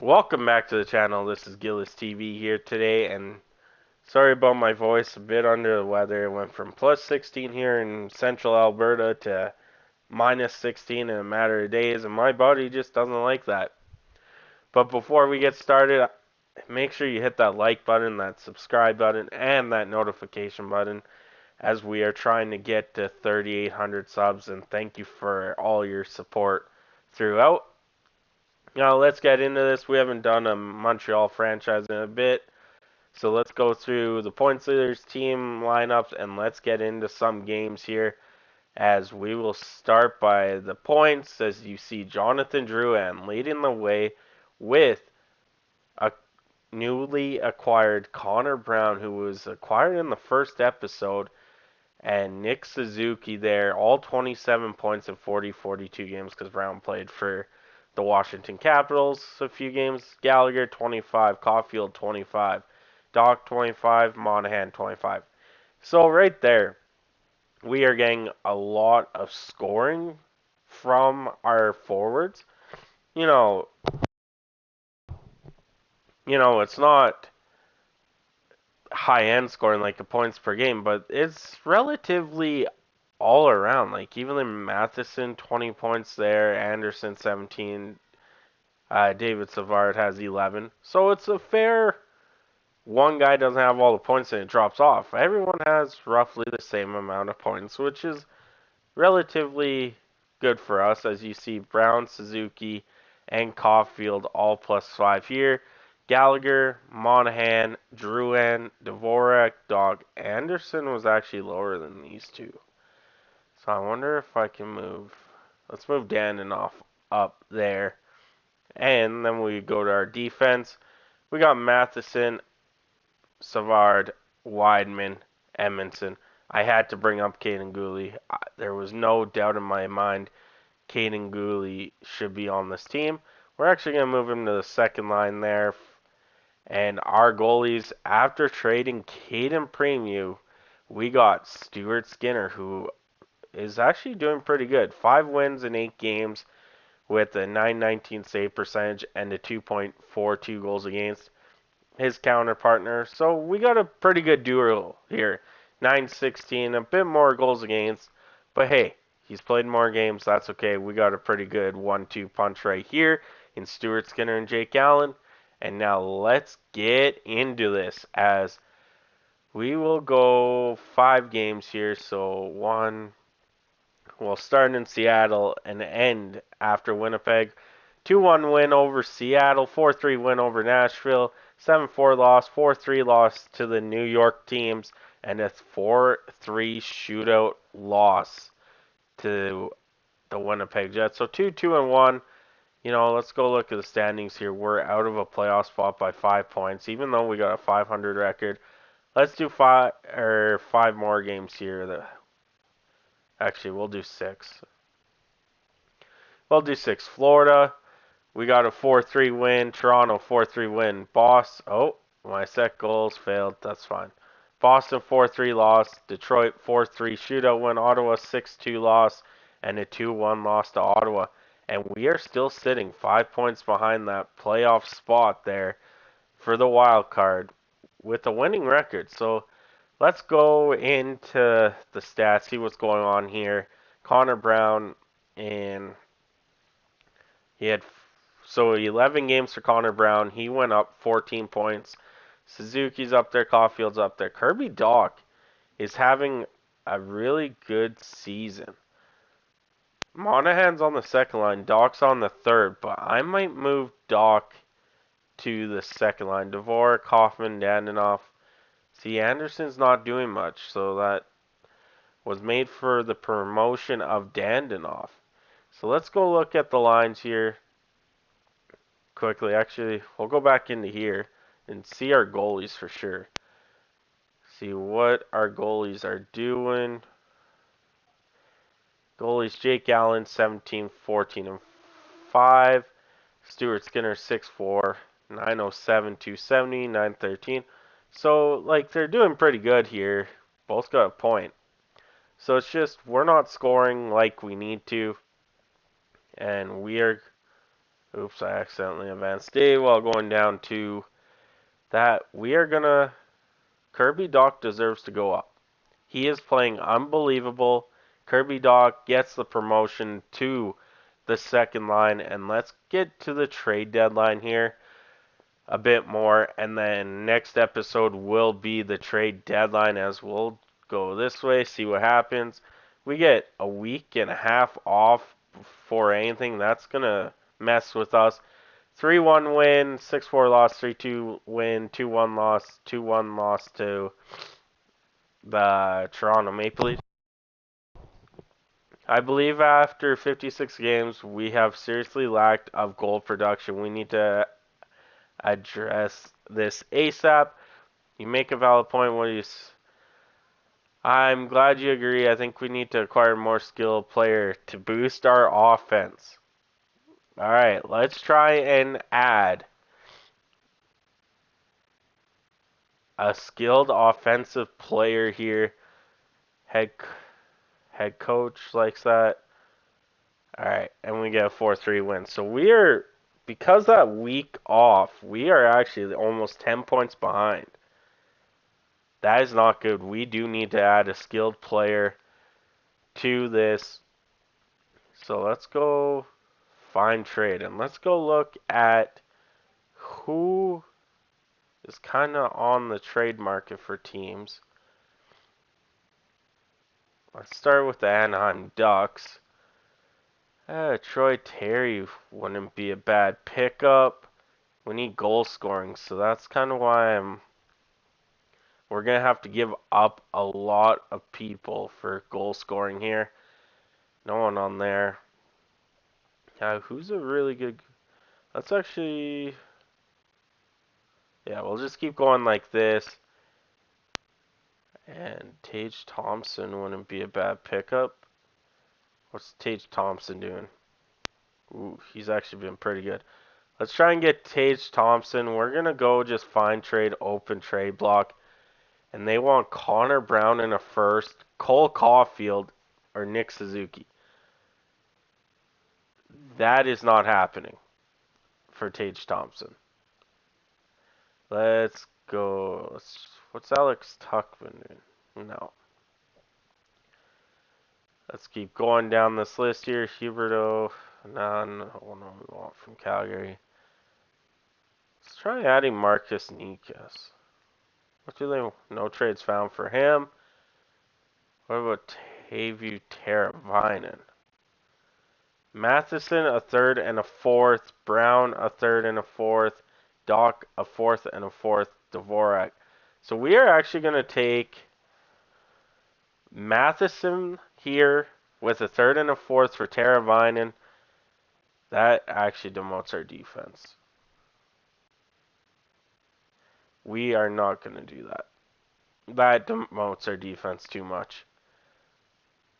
Welcome back to the channel. This is Gillis TV here today, and sorry about my voice, a bit under the weather. It went from plus 16 here in central Alberta to minus 16 in a matter of days, and my body just doesn't like that. But before we get started, make sure you hit that like button, that subscribe button, and that notification button as we are trying to get to 3,800 subs, and thank you for all your support throughout. Now let's get into this. We haven't done a Montreal franchise in a bit. So let's go through the points leaders, team lineups, and let's get into some games here. As we will start by the points, as you see Jonathan Drouin leading the way with a newly acquired Connor Brown, who was acquired in the first episode, and Nick Suzuki there, all 27 points in 42 games because Brown played for the Washington Capitals a few games. Gallagher 25, Caulfield 25, Doc 25, Monahan 25. So right there, we are getting a lot of scoring from our forwards. You know, it's not high end scoring like the points per game, but it's relatively all around. Like even in Matheson, 20 points there, Anderson 17, David Savard has 11. So it's a fair. One guy doesn't have all the points and it drops off. Everyone has roughly the same amount of points, which is relatively good for us. As you see, Brown, Suzuki, and Caulfield all +5 here. Gallagher, Monahan, Drouin, Dvorak, Dog, Anderson was actually lower than these two. So I wonder if I can move. Let's move Daninoff up there. And then we go to our defense. We got Matheson, Savard, Wideman, Edmondson. I had to bring up Caden Gooley. There was no doubt in my mind Caden Gooley should be on this team. We're actually going to move him to the second line there. And our goalies, after trading Caden Premu, we got Stuart Skinner, who is actually doing pretty good. 5 wins in 8 games with a 919 save percentage and a 2.42 goals against his counterpartner. So we got a pretty good duo here. 916, a bit more goals against, but hey, he's played more games. That's okay. We got a pretty good 1-2 punch right here in Stuart Skinner and Jake Allen. And now let's get into this as we will go 5 games here. So we'll start in Seattle and end after Winnipeg. 2-1 win over Seattle, 4-3 win over Nashville, 7-4 loss, 4-3 loss to the New York teams, and a 4-3 shootout loss to the Winnipeg Jets. So 2-2-1. Let's go look at the standings here. We're out of a playoff spot by 5 points, even though we got a 500 record. Let's do five more games here. Actually, we'll do six. We'll do six. Florida, we got a 4-3 win. Toronto 4-3 win. My set goals failed. That's fine. Boston 4-3 loss. Detroit 4-3 shootout win. Ottawa 6-2 loss and a 2-1 loss to Ottawa. And we are still sitting 5 points behind that playoff spot there for the wild card with a winning record. So let's go into the stats, see what's going on here. Connor Brown, and he had 11 games for Connor Brown. He went up 14 points. Suzuki's up there, Caulfield's up there. Kirby Dach is having a really good season. Monahan's on the second line, Dach's on the third, but I might move Dach to the second line. Dvorak, Hoffman, Daninoff. See, Anderson's not doing much, so that was made for the promotion of Daninoff. So let's go look at the lines here quickly. Actually, we'll go back into here and see our goalies for sure. See what our goalies are doing. Goalies Jake Allen 17, 14, and 5. Stuart Skinner 6'4", 907, 270, 913. So like they're doing pretty good here. Both got a point. So it's just we're not scoring like we need to, and we are Oops, I accidentally advanced A while going down to that. We are gonna. Kirby Dach deserves to go up. He is playing unbelievable. Kirby Dach gets the promotion to the second line, and let's get to the trade deadline here a bit more, and then next episode will be the trade deadline as we'll go this way, see what happens. We get a week and a half off for anything. That's going to mess with us. 3-1 win, 6-4 loss, 3-2 win, 2-1 loss, 2-1 loss to the Toronto Maple Leafs. I believe after 56 games, we have seriously lacked of goal production. We need to address this ASAP. You make a valid point when I'm glad you agree. I think we need to acquire more skilled player to boost our offense. All right, let's try and add a skilled offensive player here. Head head coach likes that. All right, and we get a 4-3 win. So we are, because that week off, we are actually almost 10 points behind. That is not good. We do need to add a skilled player to this. So let's go find trade, and let's go look at who is kind of on the trade market for teams. Let's start with the Anaheim Ducks. Troy Terry wouldn't be a bad pickup. We need goal scoring, so that's kind of why we're going to have to give up a lot of people for goal scoring here. No one on there. Who's a really good... Let's actually... Yeah, we'll just keep going like this. And Tage Thompson wouldn't be a bad pickup. What's Tage Thompson doing? Ooh, he's actually been pretty good. Let's try and get Tage Thompson. We're going to go just find trade, open trade block. And they want Connor Brown in a first, Cole Caulfield, or Nick Suzuki. That is not happening for Tage Thompson. Let's go. What's Alex Tuchman doing? No. Let's keep going down this list here. Huberto, none. One we want from Calgary. Let's try adding Marcus Nikas. What do they? No trades found for him. What about Teuvo Teravainen? Matheson, a third and a fourth. Brown, a third and a fourth. Doc, a fourth and a fourth. Dvorak. So we are actually going to take Matheson here with a third and a fourth for Teravainen. That actually demotes our defense. We are not going to do that. That demotes our defense too much.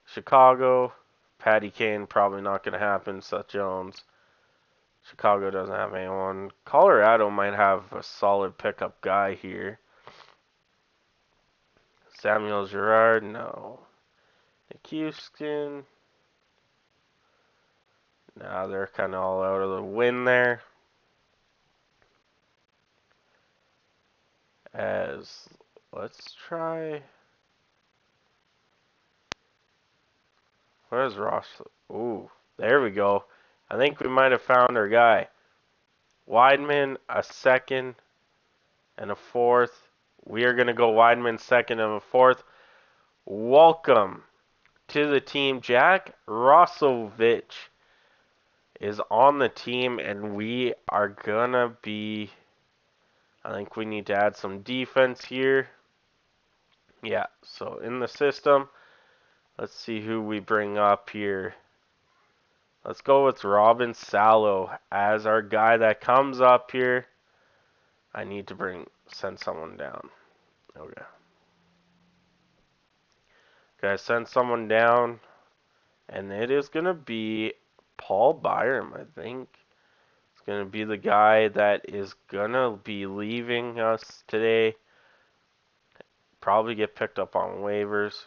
Chicago, Patty Kane, probably not going to happen. Seth Jones. Chicago doesn't have anyone. Colorado might have a solid pickup guy here. Samuel Girard, no. Nick Houston. Nah, they're kind of all out of the win there. Let's try. Where's Ross? Ooh, there we go. I think we might have found our guy. Weidman, a second and a fourth. We are going to go Weidman second and a fourth. Welcome to the team. Jack Roslovic is on the team, and we are going to be... I think we need to add some defense here. Yeah, so in the system, let's see who we bring up here. Let's go with Robin Salo as our guy that comes up here. I need to send someone down. Okay. Okay, send someone down. And it is going to be Paul Byram, I think. It's going to be the guy that is going to be leaving us today. Probably get picked up on waivers.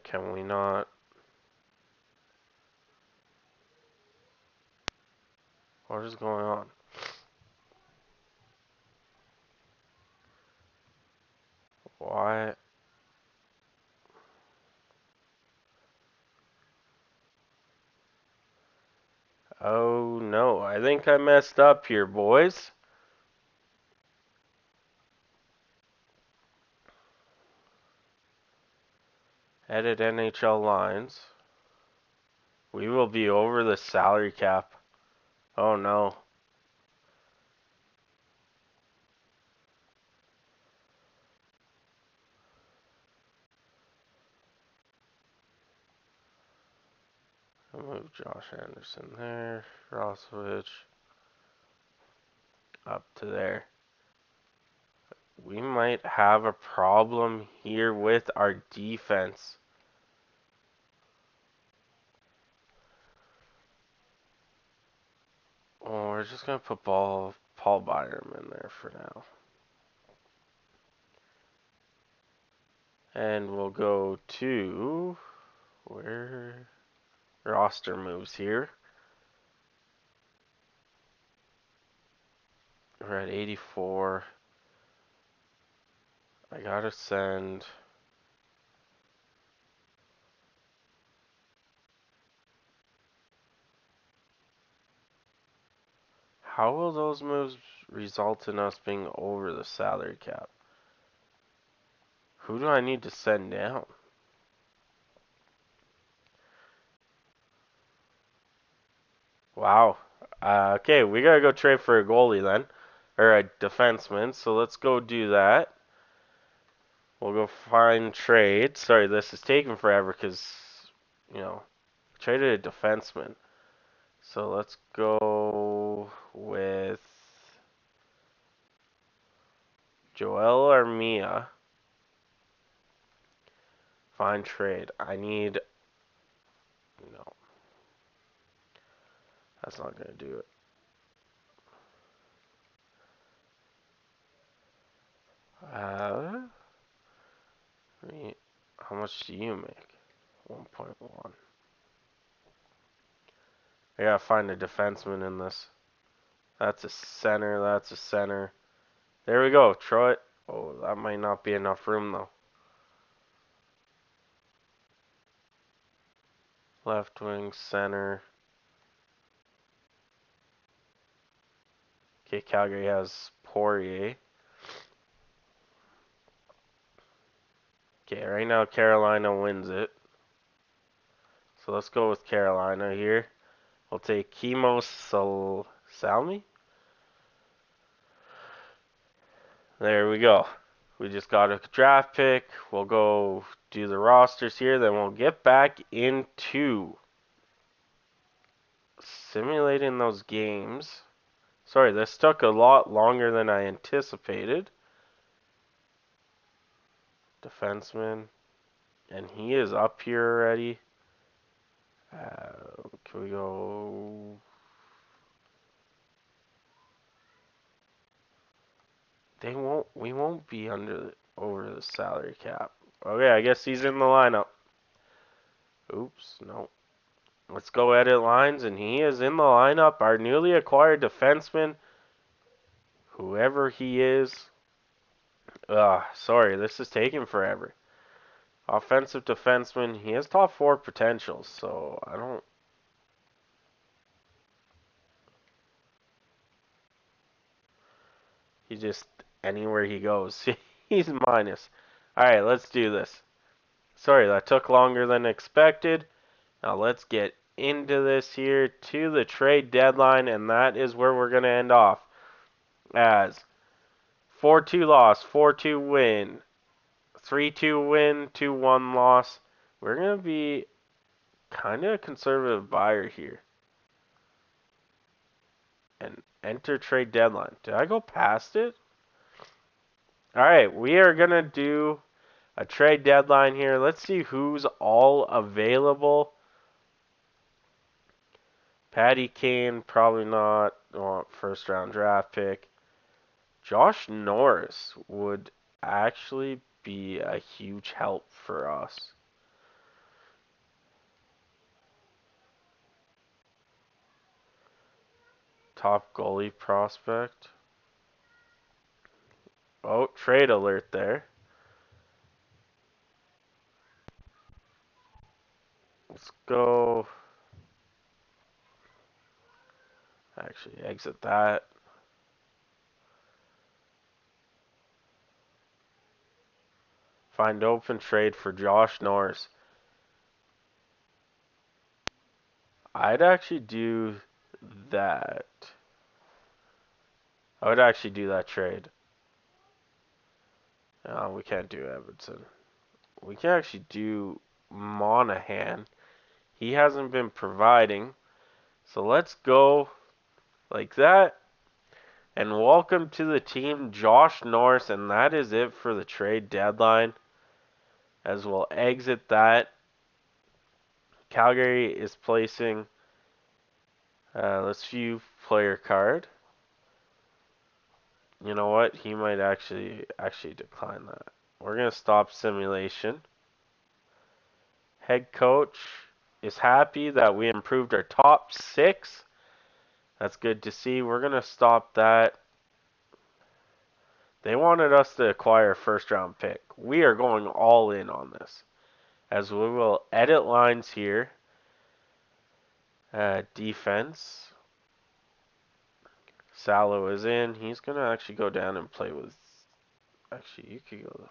Can we not? What is going on? Why? Oh no, I think I messed up here, boys. Edit NHL lines. We will be over the salary cap. Oh no. I'll move Josh Anderson there. Roslovic up to there. We might have a problem here with our defense. Oh, we're just gonna put Paul Byram in there for now. And we'll go to where roster moves here. We're at 84. I gotta send. How will those moves result in us being over the salary cap? Who do I need to send down? Wow. Okay, we gotta go trade for a goalie then, or a defenseman. So let's go do that. We'll go find trade. Sorry, this is taking forever because, you know, traded a defenseman. So let's go with Joel Armia. Find trade. I need. No, that's not gonna do it. Uh, how much do you make? 1.1. I gotta find a defenseman in this. That's a center. That's a center. There we go. Troy. Oh, that might not be enough room though. Left wing, center. Okay, Calgary has Poirier. Okay, right now Carolina wins it. So let's go with Carolina here. We'll take Salmi. There we go. We just got a draft pick. We'll go do the rosters here. Then we'll get back into simulating those games. Sorry, this took a lot longer than I anticipated. Defenseman. And he is up here already. Can we go? We won't be over the salary cap. Okay, I guess he's in the lineup. Oops, no. Let's go edit lines, and he is in the lineup. Our newly acquired defenseman, whoever he is. Sorry, this is taking forever. Offensive defenseman, he has top 4 potential, so I don't. He just, anywhere he goes, he's minus. Alright, let's do this. Sorry, that took longer than expected. Now let's get into this here to the trade deadline, and that is where we're going to end off. As 4-2 loss, 4-2 win, 3-2 win, 2-1 loss. We're going to be kind of a conservative buyer here. And enter trade deadline. Did I go past it? Alright, we are going to do a trade deadline here. Let's see who's all available. Patty Kane, probably not. First round draft pick. Josh Norris would actually be a huge help for us. Top goalie prospect. Oh, trade alert there. Let's go. Actually, exit that. Find open trade for Josh Norris. I'd actually do that. I would actually do that trade. No, we can't do Everton. We can actually do Monahan. He hasn't been providing. So let's go like that. And welcome to the team, Josh Norris. And that is it for the trade deadline. As we'll exit that. Calgary is placing. Let's view player card. You know what? He might actually decline that. We're gonna stop simulation. Head coach is happy that we improved our top 6. That's good to see. We're gonna stop that. They wanted us to acquire a first round pick. We are going all in on this. As we will edit lines here. Defense. Salo is in. He's going to actually go down and play with... Actually, you could go...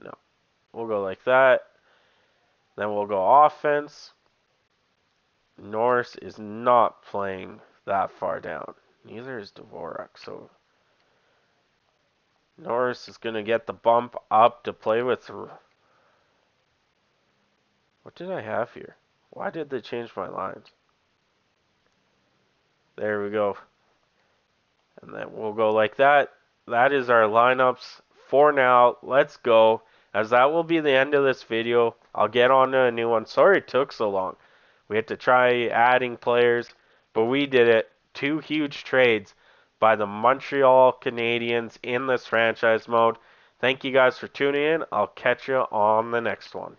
No. We'll go like that. Then we'll go offense. Norris is not playing that far down. Neither is Dvorak. So Norris is going to get the bump up to play with... What did I have here? Why did they change my lines? There we go. And then we'll go like that. That is our lineups for now. Let's go. As that will be the end of this video. I'll get on to a new one. Sorry it took so long. We had to try adding players, but we did it. 2 huge trades by the Montreal Canadiens in this franchise mode. Thank you guys for tuning in. I'll catch you on the next one.